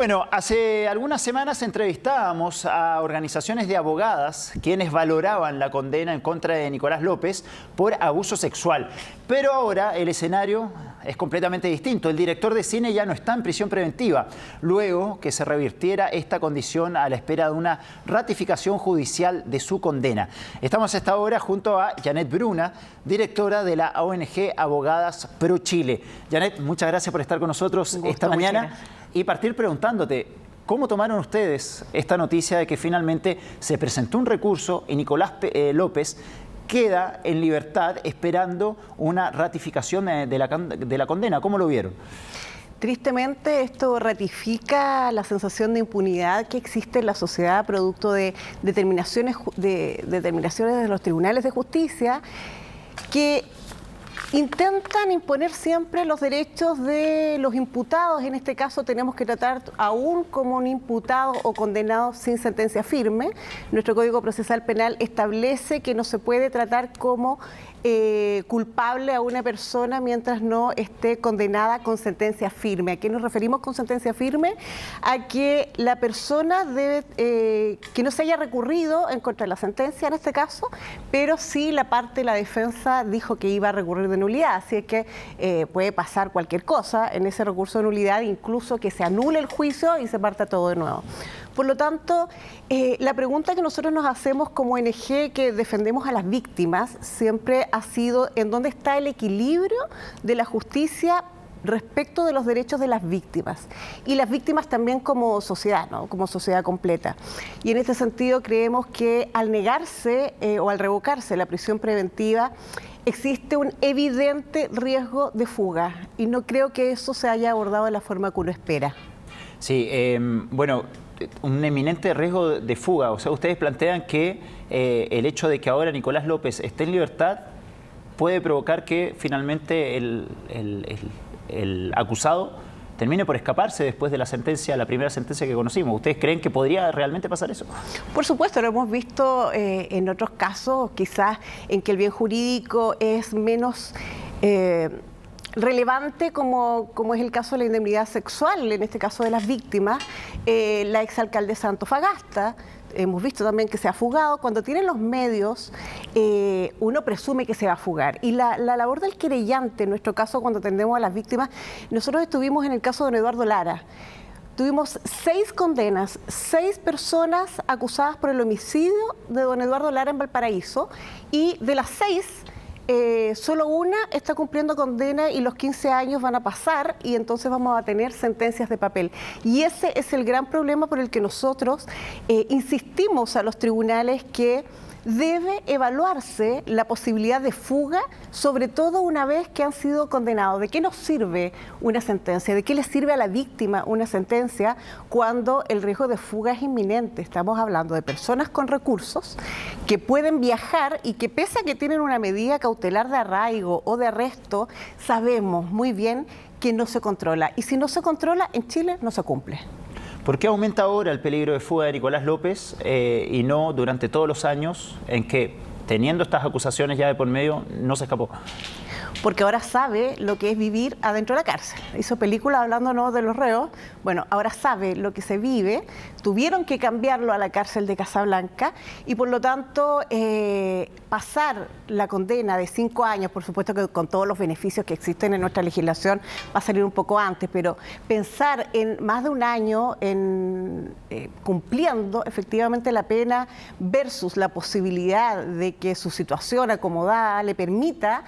Bueno, hace algunas semanas entrevistábamos a organizaciones de abogadas quienes valoraban la condena en contra de Nicolás López por abuso sexual. Pero ahora el escenario es completamente distinto. El director de cine ya no está en prisión preventiva, luego que se revirtiera esta condición a la espera de una ratificación judicial de su condena. Estamos a esta hora junto a Janet Bruna, directora de la ONG Abogadas Pro Chile. Janet, muchas gracias por estar con nosotros esta mañana. Y partir preguntándote, ¿cómo tomaron ustedes esta noticia de que finalmente se presentó un recurso y Nicolás López queda en libertad esperando una ratificación de la condena? ¿Cómo lo vieron? Tristemente, esto ratifica la sensación de impunidad que existe en la sociedad producto de determinaciones de los tribunales de justicia que intentan imponer siempre los derechos de los imputados. En este caso tenemos que tratar aún como un imputado o condenado sin sentencia firme. Nuestro Código Procesal Penal establece que no se puede tratar como culpable a una persona mientras no esté condenada con sentencia firme. ¿A qué nos referimos con sentencia firme? A que la persona debe, que no se haya recurrido en contra de la sentencia en este caso, pero sí la parte de la defensa dijo que iba a recurrir de nulidad, así es que puede pasar cualquier cosa en ese recurso de nulidad, incluso que se anule el juicio y se parta todo de nuevo. Por lo tanto, la pregunta que nosotros nos hacemos como ONG que defendemos a las víctimas siempre ha sido en dónde está el equilibrio de la justicia respecto de los derechos de las víctimas y las víctimas también como sociedad, ¿no? Como sociedad completa. Y en este sentido creemos que al negarse o al revocarse la prisión preventiva existe un evidente riesgo de fuga y no creo que eso se haya abordado de la forma que uno espera. Sí, bueno, un eminente riesgo de fuga. O sea, ustedes plantean que el hecho de que ahora Nicolás López esté en libertad puede provocar que finalmente el acusado termine por escaparse después de la primera sentencia que conocimos. ¿Ustedes creen que podría realmente pasar eso? Por supuesto, lo hemos visto en otros casos, quizás en que el bien jurídico es menos relevante como es el caso de la indemnidad sexual, en este caso de las víctimas. La exalcaldesa Antofagasta, hemos visto también que se ha fugado. Cuando tienen los medios, uno presume que se va a fugar. Y la labor del querellante, en nuestro caso, cuando atendemos a las víctimas, nosotros estuvimos en el caso de don Eduardo Lara. Tuvimos 6 condenas, 6 personas acusadas por el homicidio de don Eduardo Lara en Valparaíso, y de las 6, solo una está cumpliendo condena y los 15 años van a pasar y entonces vamos a tener sentencias de papel. Y ese es el gran problema por el que nosotros insistimos a los tribunales que debe evaluarse la posibilidad de fuga, sobre todo una vez que han sido condenados. ¿De qué nos sirve una sentencia? ¿De qué le sirve a la víctima una sentencia cuando el riesgo de fuga es inminente? Estamos hablando de personas con recursos que pueden viajar y que pese a que tienen una medida cautelar de arraigo o de arresto, sabemos muy bien que no se controla. Y si no se controla, en Chile no se cumple. ¿Por qué aumenta ahora el peligro de fuga de Nicolás López y no durante todos los años en que, teniendo estas acusaciones ya de por medio, no se escapó? Porque ahora sabe lo que es vivir adentro de la cárcel. Hizo películas hablándonos de los reos. Bueno, ahora sabe lo que se vive. Tuvieron que cambiarlo a la cárcel de Casablanca y por lo tanto pasar la condena de 5 años, por supuesto que con todos los beneficios que existen en nuestra legislación va a salir un poco antes, pero pensar en más de un año en cumpliendo efectivamente la pena versus la posibilidad de que su situación acomodada le permita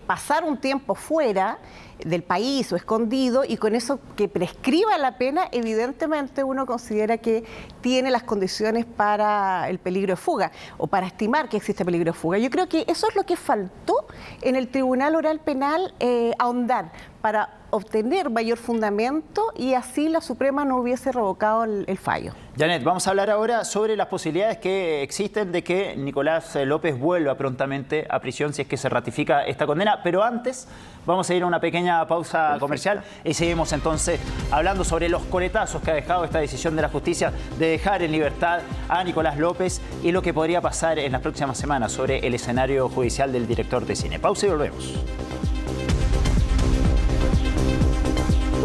pasar un tiempo fuera del país o escondido y con eso que prescriba la pena, evidentemente uno considera que tiene las condiciones para el peligro de fuga o para estimar que existe peligro de fuga. Yo creo que eso es lo que faltó en el Tribunal Oral Penal, ahondar para obtener mayor fundamento y así la Suprema no hubiese revocado el fallo. Janet, vamos a hablar ahora sobre las posibilidades que existen de que Nicolás López vuelva prontamente a prisión si es que se ratifica esta condena, pero antes vamos a ir a una pequeña pausa comercial y seguimos entonces hablando sobre los coletazos que ha dejado esta decisión de la justicia de dejar en libertad a Nicolás López y lo que podría pasar en las próximas semanas sobre el escenario judicial del director de cine. Pausa y volvemos.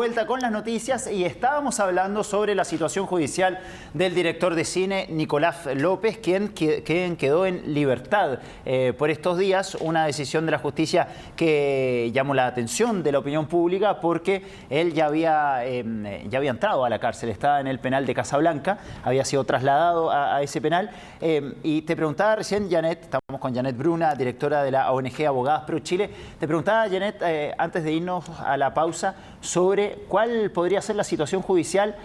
vuelta con las noticias y estábamos hablando sobre la situación judicial del director de cine Nicolás López, quien quedó en libertad por estos días. Una decisión de la justicia que llamó la atención de la opinión pública porque él ya había entrado a la cárcel, estaba en el penal de Casablanca, había sido trasladado a ese penal. Y te preguntaba recién, Janet, estamos con Janet Bruna, directora de la ONG Abogadas Pro Chile. Te preguntaba, Janet, antes de irnos a la pausa, sobre cuál podría ser la situación judicial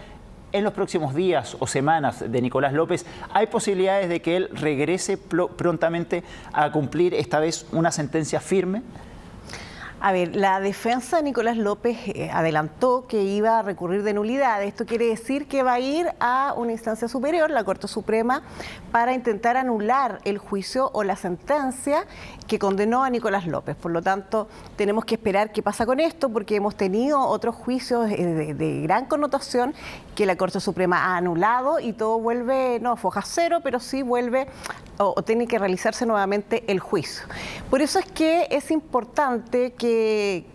en los próximos días o semanas de Nicolás López. ¿Hay posibilidades de que él regrese prontamente a cumplir esta vez una sentencia firme? A ver, la defensa de Nicolás López adelantó que iba a recurrir de nulidad. Esto quiere decir que va a ir a una instancia superior, la Corte Suprema, para intentar anular el juicio o la sentencia que condenó a Nicolás López. Por lo tanto, tenemos que esperar qué pasa con esto, porque hemos tenido otros juicios de gran connotación que la Corte Suprema ha anulado y todo vuelve, no foja cero, pero sí vuelve o tiene que realizarse nuevamente el juicio. Por eso es que es importante que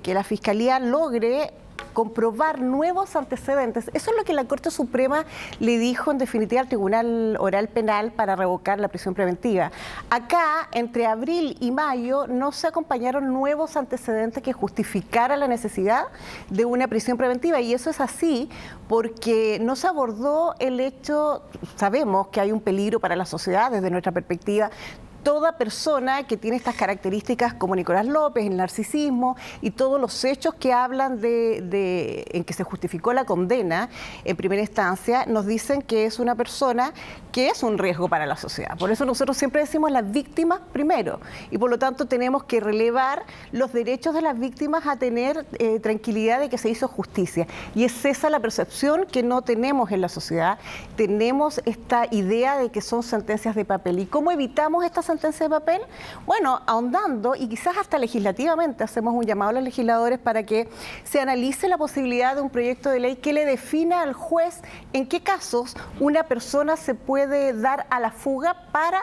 la Fiscalía logre comprobar nuevos antecedentes. Eso es lo que la Corte Suprema le dijo en definitiva al Tribunal Oral Penal para revocar la prisión preventiva. Acá, entre abril y mayo, no se acompañaron nuevos antecedentes que justificaran la necesidad de una prisión preventiva, y eso es así porque no se abordó el hecho. Sabemos que hay un peligro para la sociedad desde nuestra perspectiva. Toda persona que tiene estas características como Nicolás López, el narcisismo y todos los hechos que hablan en que se justificó la condena en primera instancia, nos dicen que es una persona que es un riesgo para la sociedad. Por eso nosotros siempre decimos las víctimas primero, y por lo tanto tenemos que relevar los derechos de las víctimas a tener tranquilidad de que se hizo justicia. Y es esa la percepción que no tenemos en la sociedad. Tenemos esta idea de que son sentencias de papel. ¿Y cómo evitamos estas sentencia de papel? Bueno, ahondando y quizás hasta legislativamente hacemos un llamado a los legisladores para que se analice la posibilidad de un proyecto de ley que le defina al juez en qué casos una persona se puede dar a la fuga para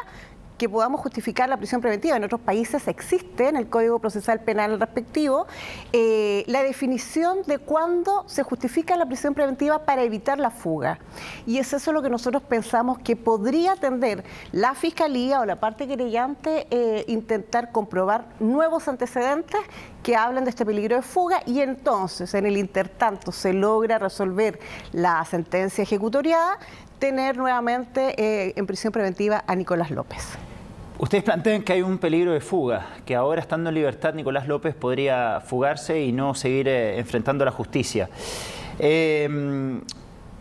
que podamos justificar la prisión preventiva. En otros países existe en el Código Procesal Penal respectivo la definición de cuándo se justifica la prisión preventiva para evitar la fuga. Y es eso lo que nosotros pensamos que podría atender la Fiscalía o la parte querellante, intentar comprobar nuevos antecedentes que hablan de este peligro de fuga, y entonces en el intertanto se logra resolver la sentencia ejecutoriada, tener nuevamente en prisión preventiva a Nicolás López. Ustedes plantean que hay un peligro de fuga, que ahora estando en libertad Nicolás López podría fugarse y no seguir enfrentando la justicia.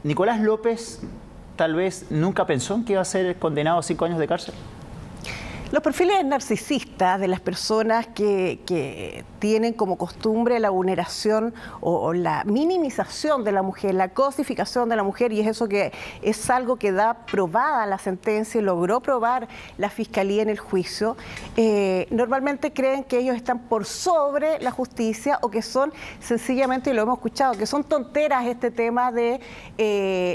Nicolás López tal vez nunca pensó en que iba a ser condenado a 5 años de cárcel. Los perfiles narcisistas de las personas que tienen como costumbre la vulneración o la minimización de la mujer, la cosificación de la mujer, y es eso que es algo que da probada la sentencia y logró probar la Fiscalía en el juicio, normalmente creen que ellos están por sobre la justicia o que son sencillamente, y lo hemos escuchado, que son tonteras este tema de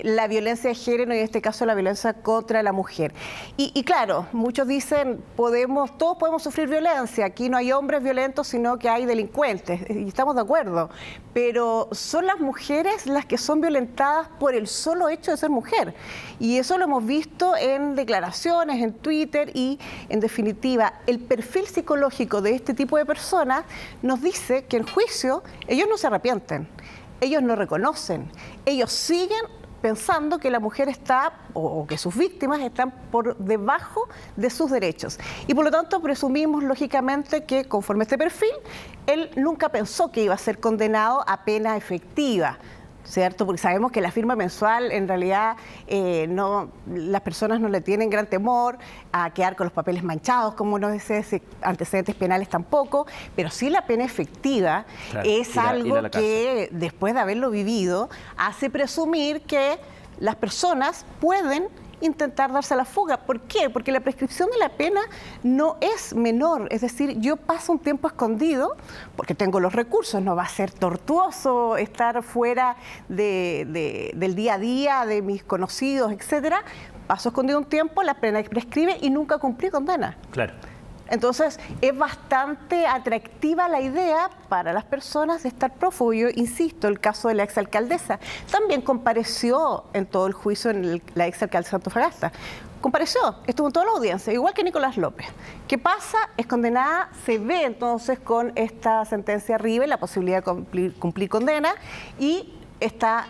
la violencia de género y en este caso la violencia contra la mujer. Y claro, muchos dicen, todos podemos sufrir violencia, aquí no hay hombres violentos, sino que hay delincuentes, y estamos de acuerdo, pero son las mujeres las que son violentadas por el solo hecho de ser mujer, y eso lo hemos visto en declaraciones, en Twitter, y en definitiva, el perfil psicológico de este tipo de personas nos dice que en juicio ellos no se arrepienten, ellos no reconocen, ellos siguen pensando que la mujer está, o que sus víctimas están por debajo de sus derechos. Y por lo tanto presumimos lógicamente que conforme a este perfil, él nunca pensó que iba a ser condenado a pena efectiva, ¿cierto? Porque sabemos que la firma mensual en realidad las personas no le tienen gran temor a quedar con los papeles manchados, como uno dice, antecedentes penales tampoco, pero sí la pena efectiva, claro, es algo que después de haberlo vivido hace presumir que las personas pueden intentar darse a la fuga. ¿Por qué? Porque la prescripción de la pena no es menor, es decir, yo paso un tiempo escondido porque tengo los recursos, no va a ser tortuoso estar fuera del día a día, de mis conocidos, etcétera. Paso escondido un tiempo, la pena prescribe y nunca cumplí condena. Claro. Entonces, es bastante atractiva la idea para las personas de estar prófugo. Yo insisto, el caso de la exalcaldesa también compareció en todo el juicio la exalcaldesa Antofagasta. Compareció, estuvo en toda la audiencia, igual que Nicolás López. ¿Qué pasa? Es condenada, se ve entonces con esta sentencia arriba y la posibilidad de cumplir condena y está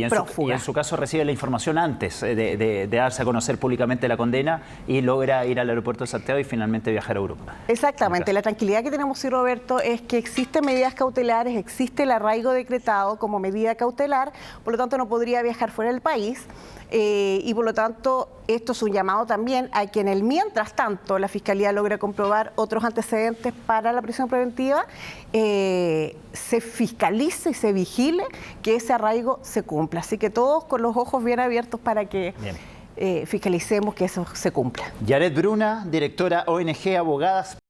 prófuga. Y en su caso recibe la información antes de darse a conocer públicamente la condena y logra ir al aeropuerto de Santiago y finalmente viajar a Europa. Exactamente. La tranquilidad que tenemos, sí, Roberto, es que existen medidas cautelares, existe el arraigo decretado como medida cautelar, por lo tanto no podría viajar fuera del país. Y por lo tanto, esto es un llamado también a que en el mientras tanto la Fiscalía logra comprobar otros antecedentes para la prisión preventiva, se fiscalice y se vigile que ese arraigo se cumpla. Así que todos con los ojos bien abiertos para que fiscalicemos que eso se cumpla. Yaret Bruna, directora ONG Abogadas